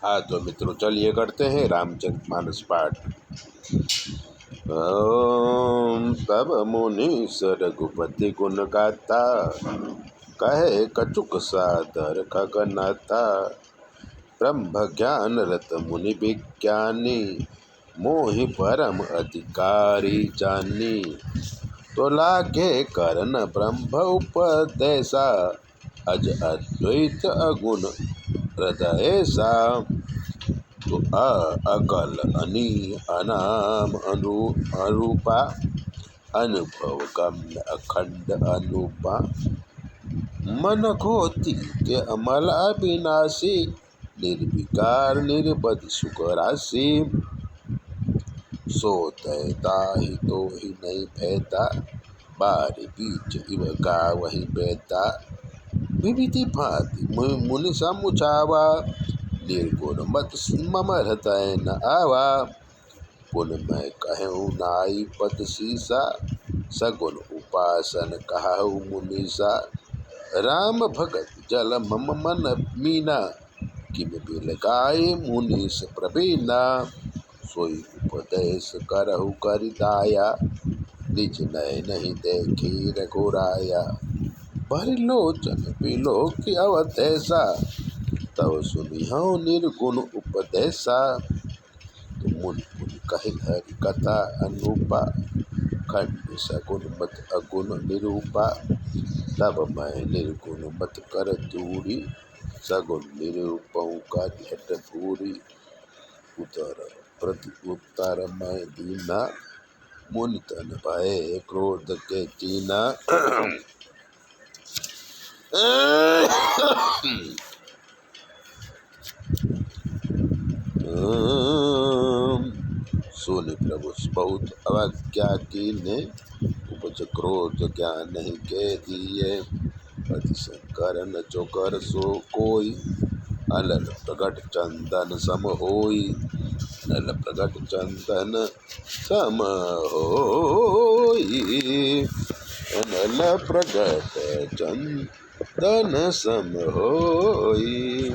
हाँ तो मित्रों चलिए करते हैं रामचरितमानस पाठ। ओम तब मुनीस रघुपति गुण गाता, कहे कछुक सादर खगनाता। ब्रह्म ज्ञान रत मुनि विज्ञानी, मोहि परम अधिकारी जानी। तो लागे करन ब्रह्म उपदेशा, अज अद्वैत अगुण हृदय सा। तो अकल अनि अनाम अरूपा, अनुभव गम्य अखंड अनुपा। मन कोटि के अमल अविनाशी, निर्विकार निर्बध सुख राशि। सो तय ताहि तो ही नहीं भैता, बारि बीच इव गावहि बेता। विविधि भांति मुनि समुझावा, निर्गुण मत मम हृदय न आवा। पुन मैं कहूँ नाई पद सीसा, सगुन उपासन कहु मुनीसा। राम भगत जल मम मन मीना, किम बिल गाय मुनीस प्रवीणा। सोई उपदेश करहु कर दाया, निज नय नहीं देखी रघुराया। भरि लोचन बिलोकि अवधेशा, तव सुनिहु निर्गुण उपदेशा। तो मुनि मुनि कहि हरि कथा अनुपा, खंड सगुन मत अगुण निरूपा। तब मैं निर्गुण मत कर दूरी, सगुन निरूपऊ करि हठ पूरी। उतर प्रति उत्तर मैं दीना, मुनि तन भय क्रोध के कीना। सुनि प्रभु बहुत अवज्ञा कीन्हे, उपज क्रोध ज्ञान नहीं के दिए। पति संकरन जो कर सो कोई, अलल प्रगट चंदन सम होई। अलल प्रगट चंदन सम होई, अलल प्रगट चंदन सम होई।